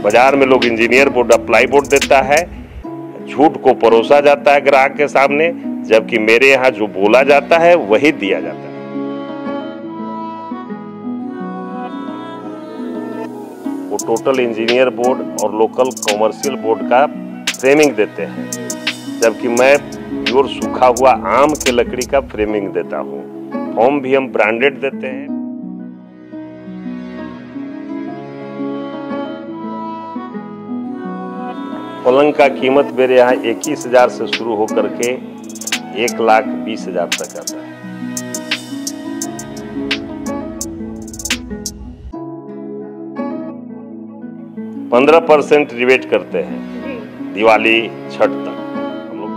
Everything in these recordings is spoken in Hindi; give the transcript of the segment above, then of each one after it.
बाजार में लोग इंजीनियर बोर्ड अप्लाई बोर्ड देता है, झूठ को परोसा जाता है ग्राहक के सामने, जबकि मेरे यहाँ जो बोला जाता है वही दिया जाता है। वो टोटल इंजीनियर बोर्ड और लोकल कॉमर्शियल बोर्ड का फ्रेमिंग देते हैं, जबकि मैं प्योर सूखा हुआ आम के लकड़ी का फ्रेमिंग देता हूँ। फॉर्म भी हम ब्रांडेड देते हैं। पलंग का कीमत मेरे यहाँ 21,000 से शुरू होकर के 1,20,000 तक आता है। %15 रिबेट करते हैं दिवाली छठ तक हम लोग।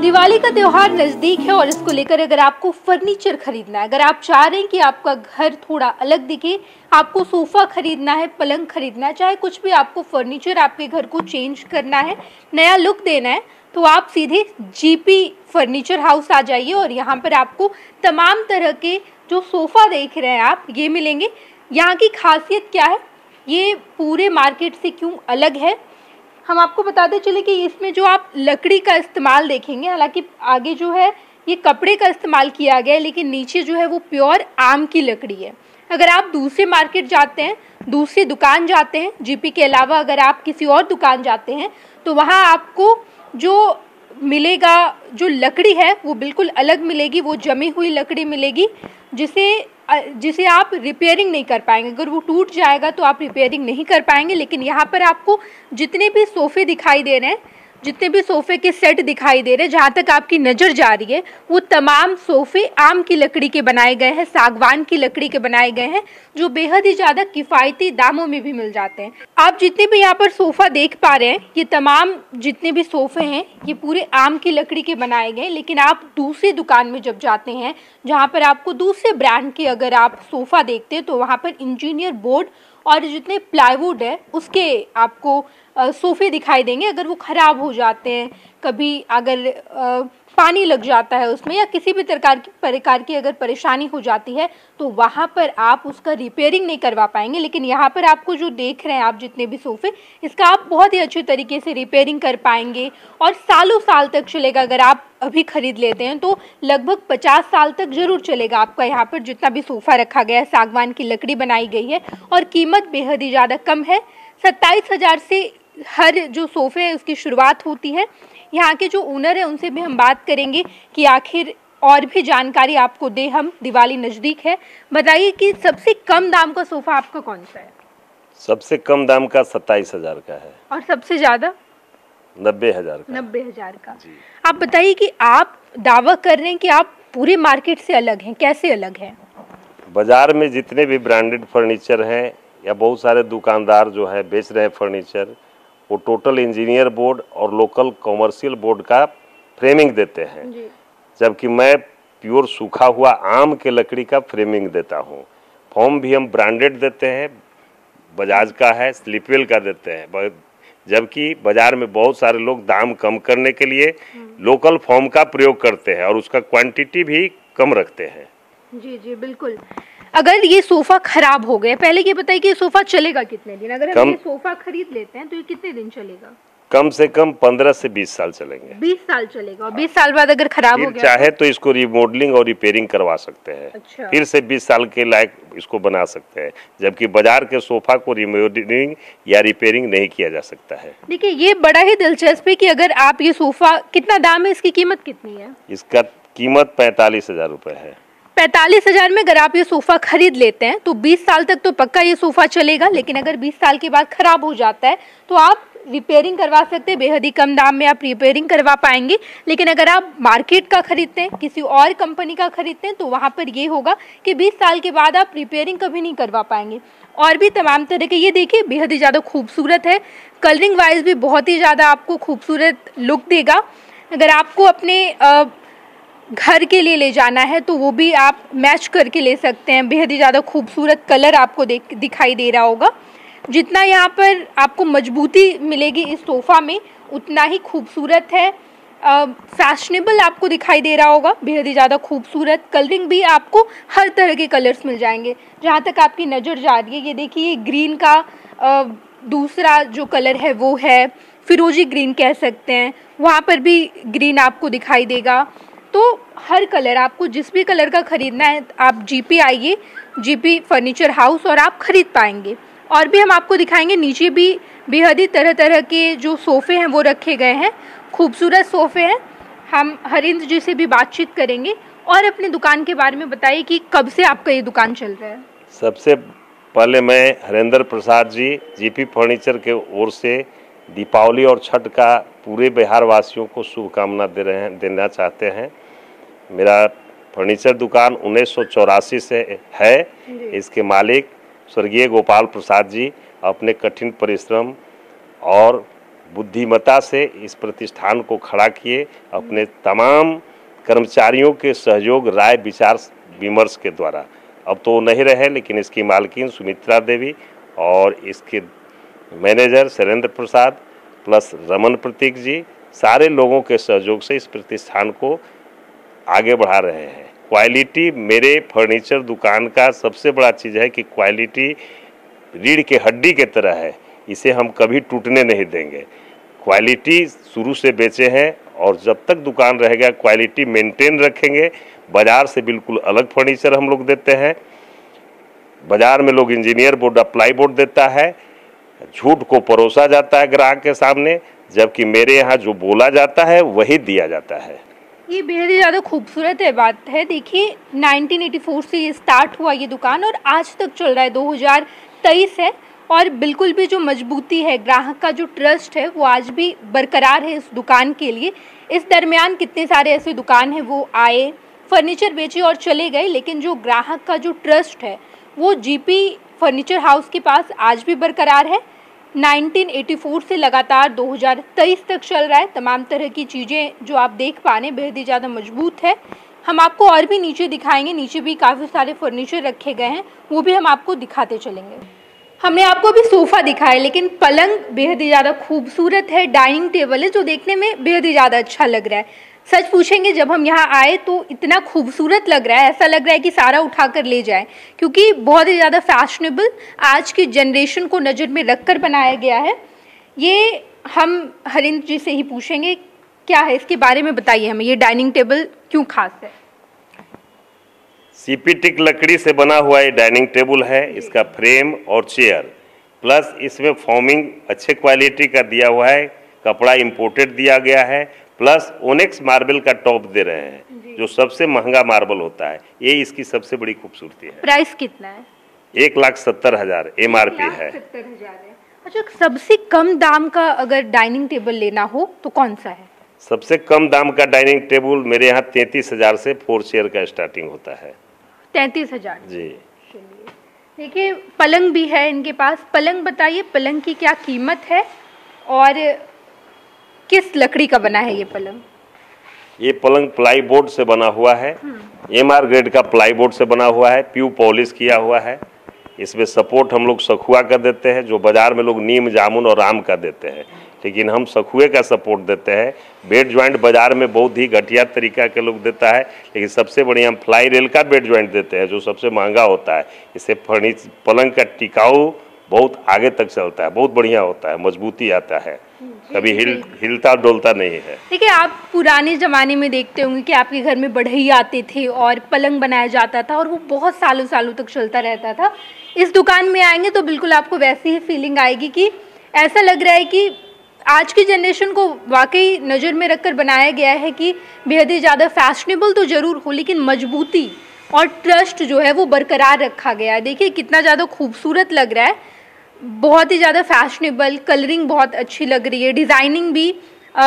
दिवाली का त्योहार नजदीक है और इसको लेकर अगर आपको फर्नीचर खरीदना है, अगर आप चाह रहे हैं कि आपका घर थोड़ा अलग दिखे, आपको सोफा खरीदना है, पलंग खरीदना है, चाहे कुछ भी आपको फर्नीचर आपके घर को चेंज करना है, नया लुक देना है, तो आप सीधे जीपी फर्नीचर हाउस आ जाइए और यहाँ पर आपको तमाम तरह के जो सोफ़ा देख रहे हैं आप ये मिलेंगे। यहाँ की खासियत क्या है, ये पूरे मार्केट से क्यों अलग है, हम आपको बताते चले कि इसमें जो आप लकड़ी का इस्तेमाल देखेंगे, हालांकि आगे जो है ये कपड़े का इस्तेमाल किया गया है, लेकिन नीचे जो है वो प्योर आम की लकड़ी है। अगर आप दूसरे मार्केट जाते हैं, दूसरी दुकान जाते हैं, जीपी के अलावा अगर आप किसी और दुकान जाते हैं, तो वहाँ आपको जो मिलेगा, जो लकड़ी है वो बिल्कुल अलग मिलेगी, वो जमी हुई लकड़ी मिलेगी जिसे आप रिपेयरिंग नहीं कर पाएंगे। अगर वो टूट जाएगा तो आप रिपेयरिंग नहीं कर पाएंगे। लेकिन यहाँ पर आपको जितने भी सोफ़े दिखाई दे रहे हैं, जितने भी सोफ़े के सेट दिखाई दे रहे हैं, जहाँ तक आपकी नज़र जा रही है, वो तमाम सोफ़े आम की लकड़ी के बनाए गए हैं, सागवान की लकड़ी के बनाए गए हैं, जो बेहद ही ज़्यादा किफ़ायती दामों में भी मिल जाते हैं। आप जितने भी यहाँ पर सोफ़ा देख पा रहे हैं, ये तमाम जितने भी सोफ़े हैं ये पूरे आम की लकड़ी के बनाए गए। लेकिन आप दूसरी दुकान में जब जाते हैं, जहाँ पर आपको दूसरे ब्रांड के अगर आप सोफ़ा देखते हैं, तो वहाँ पर इंजीनियर बोर्ड और जितने प्लाईवुड है उसके आपको सोफ़े दिखाई देंगे। अगर वो ख़राब हो जाते हैं, कभी अगर पानी लग जाता है उसमें, या किसी भी प्रकार की अगर परेशानी हो जाती है, तो वहाँ पर आप उसका रिपेयरिंग नहीं करवा पाएंगे। लेकिन यहाँ पर आपको जो देख रहे हैं आप जितने भी सोफ़े, इसका आप बहुत ही अच्छे तरीके से रिपेयरिंग कर पाएंगे और सालों साल तक चलेगा। अगर आप अभी ख़रीद लेते हैं तो लगभग 50 साल तक ज़रूर चलेगा आपका। यहाँ पर जितना भी सोफ़ा रखा गया है सागवान की लकड़ी बनाई गई है और कीमत बेहद ही ज़्यादा कम है। 27,000 से हर जो सोफ़े है उसकी शुरुआत होती है। यहाँ के जो ओनर है उनसे भी हम बात करेंगे कि आखिर और भी जानकारी आपको दे हम। दिवाली नज़दीक है, बताइए कि सबसे कम दाम का सोफ़ा आपका कौन सा है? सबसे कम दाम का 27,000 का है। और सबसे ज़्यादा? 90,000 का। 90,000 का। आप बताइए कि आप दावा कर रहे हैं कि आप पूरे मार्केट से अलग हैं, कैसे अलग हैं? बाजार में जितने भी ब्रांडेड फर्नीचर हैं या बहुत सारे दुकानदार जो है बेच रहे हैं फर्नीचर, वो टोटल इंजीनियर बोर्ड और लोकल कॉमर्शियल बोर्ड का फ्रेमिंग देते हैं, जबकि मैं प्योर सूखा हुआ आम के लकड़ी का फ्रेमिंग देता हूँ। फॉर्म भी हम ब्रांडेड देते हैं, बजाज का है, स्लिपवेल का देते हैं, जबकि बाजार में बहुत सारे लोग दाम कम करने के लिए लोकल फॉर्म का प्रयोग करते हैं और उसका क्वांटिटी भी कम रखते हैं। जी जी बिल्कुल। अगर ये सोफ़ा खराब हो गया, पहले ये बताइए कि ये सोफ़ा चलेगा कितने दिन? अगर हम ये सोफ़ा खरीद लेते हैं तो ये कितने दिन चलेगा? कम से कम 15 से 20 साल चलेंगे। 20 साल चलेगा। और 20 साल बाद अगर खराब हो गया चाहे तो इसको रिमॉडलिंग और रिपेयरिंग करवा सकते हैं। अच्छा। फिर से 20 साल के लायक इसको बना सकते हैं, जबकि बाजार के सोफा को रिमॉडलिंग या रिपेयरिंग नहीं किया जा सकता है। देखिए ये बड़ा ही दिलचस्प है कि अगर आप ये सोफ़ा, कितना दाम है इसकी, कीमत कितनी है? इसका कीमत 45,000 रुपये है। 45,000 में अगर आप ये सोफ़ा खरीद लेते हैं तो 20 साल तक तो पक्का ये सोफ़ा चलेगा। लेकिन अगर 20 साल के बाद ख़राब हो जाता है तो आप रिपेयरिंग करवा सकते हैं, बेहद ही कम दाम में आप रिपेयरिंग करवा पाएंगे। लेकिन अगर आप मार्केट का खरीदते हैं, किसी और कंपनी का खरीदते हैं, तो वहाँ पर ये होगा कि 20 साल के बाद आप रिपेयरिंग कभी नहीं करवा पाएंगे। और भी तमाम तरह के, ये देखिए बेहद ही ज़्यादा खूबसूरत है, कलरिंग वाइज भी बहुत ही ज़्यादा आपको खूबसूरत लुक देगा। अगर आपको अपने घर के लिए ले जाना है तो वो भी आप मैच करके ले सकते हैं। बेहद ही ज़्यादा खूबसूरत कलर आपको दिखाई दे रहा होगा। जितना यहाँ पर आपको मजबूती मिलेगी इस सोफ़ा में, उतना ही खूबसूरत है। फैशनेबल आपको दिखाई दे रहा होगा, बेहद ही ज़्यादा खूबसूरत। कलरिंग भी आपको हर तरह के कलर्स मिल जाएंगे। जहाँ तक आपकी नज़र जा रही है, ये देखिए ग्रीन का दूसरा जो कलर है वो है फिरोजी ग्रीन कह सकते हैं, वहाँ पर भी ग्रीन आपको दिखाई देगा। तो हर कलर, आपको जिस भी कलर का ख़रीदना है आप जीपी आइए, जीपी फर्नीचर हाउस, और आप ख़रीद पाएंगे। और भी हम आपको दिखाएंगे, नीचे भी बेहद ही तरह तरह के जो सोफ़े हैं वो रखे गए हैं, खूबसूरत सोफ़े हैं। हम हरिंद्र जी से भी बातचीत करेंगे। और अपनी दुकान के बारे में बताइए कि कब से आपका ये दुकान चल रहा है। सबसे पहले मैं हरेंद्र प्रसाद जी जीपी फर्नीचर के ओर से दीपावली और छठ का पूरे बिहार वासियों को शुभकामना देना चाहते हैं। मेरा फर्नीचर दुकान 1984 से है। इसके मालिक स्वर्गीय गोपाल प्रसाद जी अपने कठिन परिश्रम और बुद्धिमत्ता से इस प्रतिष्ठान को खड़ा किए, अपने तमाम कर्मचारियों के सहयोग, राय विचार विमर्श के द्वारा। अब तो नहीं रहे, लेकिन इसकी मालकिन सुमित्रा देवी और इसके मैनेजर शैलेंद्र प्रसाद प्लस रमन प्रतीक जी, सारे लोगों के सहयोग से इस प्रतिष्ठान को आगे बढ़ा रहे हैं। क्वालिटी मेरे फर्नीचर दुकान का सबसे बड़ा चीज़ है कि क्वालिटी रीढ़ के हड्डी के तरह है, इसे हम कभी टूटने नहीं देंगे। क्वालिटी शुरू से बेचे हैं और जब तक दुकान रहेगा क्वालिटी मेंटेन रखेंगे। बाज़ार से बिल्कुल अलग फर्नीचर हम लोग देते हैं। बाज़ार में लोग इंजीनियर बोर्ड, अप्लाई बोर्ड देता है, झूठ को परोसा जाता है ग्राहक के सामने, जबकि मेरे यहाँ जो बोला जाता है वही दिया जाता है। ये बेहद ही ज़्यादा खूबसूरत है बात है। देखिए 1984 से ये स्टार्ट हुआ ये दुकान और आज तक चल रहा है, 2023 है। और बिल्कुल भी जो मजबूती है, ग्राहक का जो ट्रस्ट है वो आज भी बरकरार है इस दुकान के लिए। इस दरमियान कितने सारे ऐसे दुकान हैं वो आए, फर्नीचर बेचे और चले गए, लेकिन जो ग्राहक का जो ट्रस्ट है वो जीपी फर्नीचर हाउस के पास आज भी बरकरार है। 1984 से लगातार 2023 तक चल रहा है। तमाम तरह की चीज़ें जो आप देख पा रहे हैं बेहद ही ज़्यादा मजबूत है। हम आपको और भी नीचे दिखाएंगे, नीचे भी काफ़ी सारे फर्नीचर रखे गए हैं, वो भी हम आपको दिखाते चलेंगे। हमने आपको अभी सोफ़ा दिखाया, लेकिन पलंग बेहद ही ज़्यादा खूबसूरत है। डाइनिंग टेबल है जो देखने में बेहद ही ज़्यादा अच्छा लग रहा है। सच पूछेंगे, जब हम यहाँ आए तो इतना खूबसूरत लग रहा है, ऐसा लग रहा है कि सारा उठाकर ले जाएं, क्योंकि बहुत ही ज़्यादा फैशनेबल आज की जनरेशन को नज़र में रखकर बनाया गया है। ये हम हरिंद्र जी से ही पूछेंगे, क्या है इसके बारे में बताइए हमें, ये डाइनिंग टेबल क्यों खास है। सीपीटिक लकड़ी से बना हुआ ये डाइनिंग टेबल है। इसका फ्रेम और चेयर प्लस इसमें फॉर्मिंग अच्छे क्वालिटी का दिया हुआ है, कपड़ा इंपोर्टेड दिया गया है, प्लस ओनेक्स मार्बल का टॉप दे रहे हैं जो सबसे महंगा मार्बल होता है। ये इसकी सबसे बड़ी खूबसूरती है। प्राइस कितना है? 1,70,000 MRP है। 1,70,000 है। अच्छा, सबसे कम दाम का अगर डाइनिंग टेबल लेना हो तो कौन सा है? सबसे कम दाम का डाइनिंग टेबल मेरे यहाँ 33,000 से 4 चेयर का स्टार्टिंग होता है। 33,000 जी। चलिए, देखिए पलंग भी है इनके पास। पलंग बताइए, पलंग की क्या कीमत है और किस लकड़ी का बना है ये पलंग? ये पलंग प्लाई बोर्ड से बना हुआ है। MR ग्रेड का प्लाई बोर्ड से बना हुआ है, प्यू पॉलिश किया हुआ है। इसमें सपोर्ट हम लोग सखुआ का देते हैं, जो बाजार में लोग नीम, जामुन और आम का देते हैं, लेकिन हम सखुए का सपोर्ट देते हैं। बेड ज्वाइंट बाजार में बहुत ही घटिया तरीका के लोग देता है, लेकिन सबसे बढ़िया हम फ्लाई रेल का बेड ज्वाइंट देते हैं जो सबसे महंगा होता है। इससे पलंग का टिकाऊ बहुत आगे तक चलता है, बहुत बढ़िया होता है, मजबूती आता है, कभी हिलता डोलता नहीं है। देखिए, आप पुराने ज़माने में देखते होंगे कि आपके घर में बढ़ई आते थे और पलंग बनाया जाता था और वो बहुत सालों सालों तक चलता रहता था। इस दुकान में आएंगे तो बिल्कुल आपको वैसी ही फीलिंग आएगी कि ऐसा लग रहा है कि आज की जनरेशन को वाकई नज़र में रखकर बनाया गया है कि बेहद ही ज़्यादा फैशनेबल तो ज़रूर हो, लेकिन मजबूती और ट्रस्ट जो है वो बरकरार रखा गया है। देखिए कितना ज़्यादा खूबसूरत लग रहा है, बहुत ही ज़्यादा फैशनेबल, कलरिंग बहुत अच्छी लग रही है, डिज़ाइनिंग भी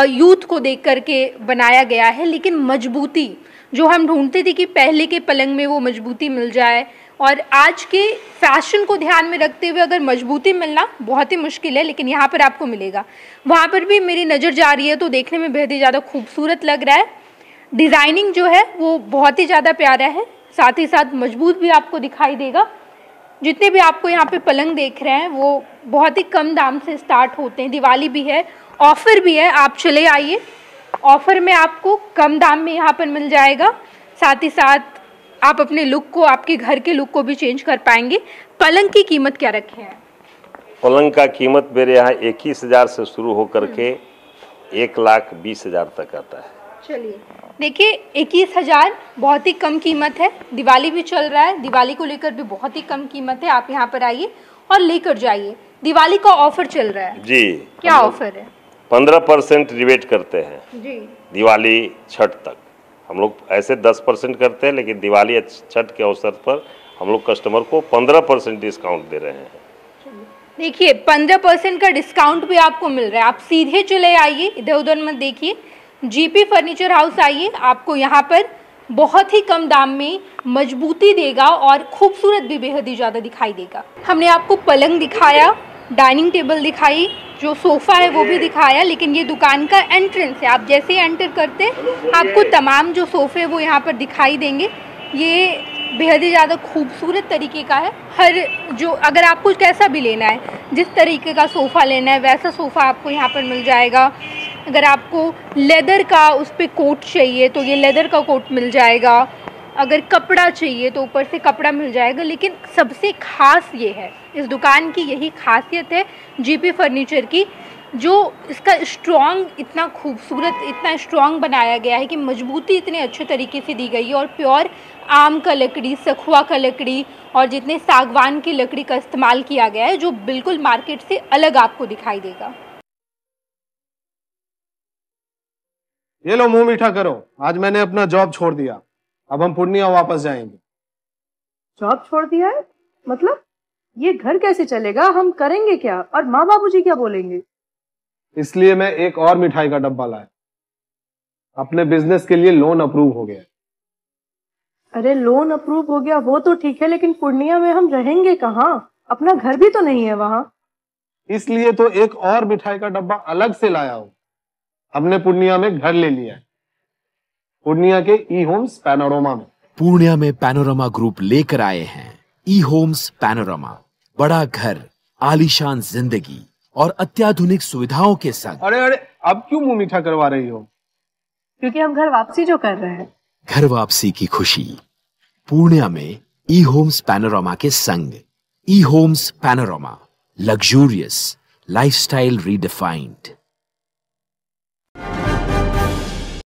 यूथ को देख करके बनाया गया है। लेकिन मजबूती जो हम ढूंढते थे कि पहले के पलंग में वो मजबूती मिल जाए, और आज के फैशन को ध्यान में रखते हुए अगर मजबूती मिलना बहुत ही मुश्किल है, लेकिन यहाँ पर आपको मिलेगा। वहाँ पर भी मेरी नज़र जा रही है तो देखने में बेहद ही ज़्यादा खूबसूरत लग रहा है। डिज़ाइनिंग जो है वो बहुत ही ज़्यादा प्यारा है, साथ ही साथ मजबूत भी आपको दिखाई देगा। जितने भी आपको यहाँ पे पलंग देख रहे हैं वो बहुत ही कम दाम से स्टार्ट होते हैं। दिवाली भी है, ऑफ़र भी है, आप चले आइए। ऑफ़र में आपको कम दाम में यहाँ पर मिल जाएगा। साथ ही साथ आप अपने लुक को, आपके घर के लुक को भी चेंज कर पाएंगे। पलंग की कीमत क्या रखे हैं? पलंग का कीमत मेरे यहाँ 21,000 से शुरू होकर के 1,20,000 तक आता है। चलिए देखिए, 21,000 बहुत ही कम कीमत है। दिवाली भी चल रहा है, दिवाली को लेकर भी बहुत ही कम कीमत है। आप यहाँ पर आइए और लेकर जाइए। दिवाली का ऑफर चल रहा है जी। क्या ऑफर है? 15% रिबेट करते हैं जी। दिवाली छठ तक। हम लोग ऐसे 10% करते हैं, लेकिन दिवाली छठ के अवसर पर हम लोग कस्टमर को 15% डिस्काउंट दे रहे हैं। देखिए 15% का डिस्काउंट भी आपको मिल रहा है। आप सीधे चले आइए, इधर उधर मत देखिए। जीपी फर्नीचर हाउस आइए, आपको यहाँ पर बहुत ही कम दाम में मजबूती देगा और खूबसूरत भी बेहद ही ज़्यादा दिखाई देगा। हमने आपको पलंग दिखाया, डाइनिंग टेबल दिखाई, जो सोफ़ा है वो भी दिखाया, लेकिन ये दुकान का एंट्रेंस है। आप जैसे ही एंटर करते आपको तमाम जो सोफ़े वो यहाँ पर दिखाई देंगे। ये बेहद ही ज़्यादा खूबसूरत तरीके का है। हर जो, अगर आपको कैसा भी लेना है, जिस तरीके का सोफ़ा लेना है वैसा सोफ़ा आपको यहाँ पर मिल जाएगा। अगर आपको लेदर का उस पर कोट चाहिए तो ये लेदर का कोट मिल जाएगा। अगर कपड़ा चाहिए तो ऊपर से कपड़ा मिल जाएगा। लेकिन सबसे ख़ास ये है, इस दुकान की यही खासियत है जीपी फर्नीचर की, जो इसका स्ट्रॉन्ग, इतना खूबसूरत, इतना स्ट्रॉन्ग बनाया गया है कि मजबूती इतने अच्छे तरीके से दी गई है। और प्योर आम का लकड़ी, सखुआ का लकड़ी और जितने सागवान की लकड़ी का इस्तेमाल किया गया है, जो बिल्कुल मार्केट से अलग आपको दिखाई देगा। ये लो, मुंह मीठा करो। आज मैंने अपना जॉब छोड़ दिया, अब हम पूर्णिया वापस जाएंगे। जॉब छोड़ दिया है? मतलब ये घर कैसे चलेगा? हम करेंगे क्या? और माँ बाबूजी क्या बोलेंगे? इसलिए मैं एक और मिठाई का डब्बा लाया। अपने बिजनेस के लिए लोन अप्रूव हो गया। अरे लोन अप्रूव हो गया वो तो ठीक है, लेकिन पूर्णिया में हम रहेंगे कहाँ? अपना घर भी तो नहीं है वहां। इसलिए तो एक और मिठाई का डब्बा अलग से लाया हूं। हमने पूर्णिया में घर ले लिया है, पूर्णिया के ई होम्स पैनोरमा में। पूर्णिया में पैनोरमा ग्रुप लेकर आए हैं ई होम्स पैनोरमा। बड़ा घर, आलीशान जिंदगी और अत्याधुनिक सुविधाओं के संग। अरे अरे, अब क्यों मुंह मीठा करवा रही हो? क्योंकि हम घर वापसी जो कर रहे हैं। घर वापसी की खुशी पूर्णिया में ई होम्स पैनोरमा के संग। E Homes Panorama, luxurious lifestyle redefined.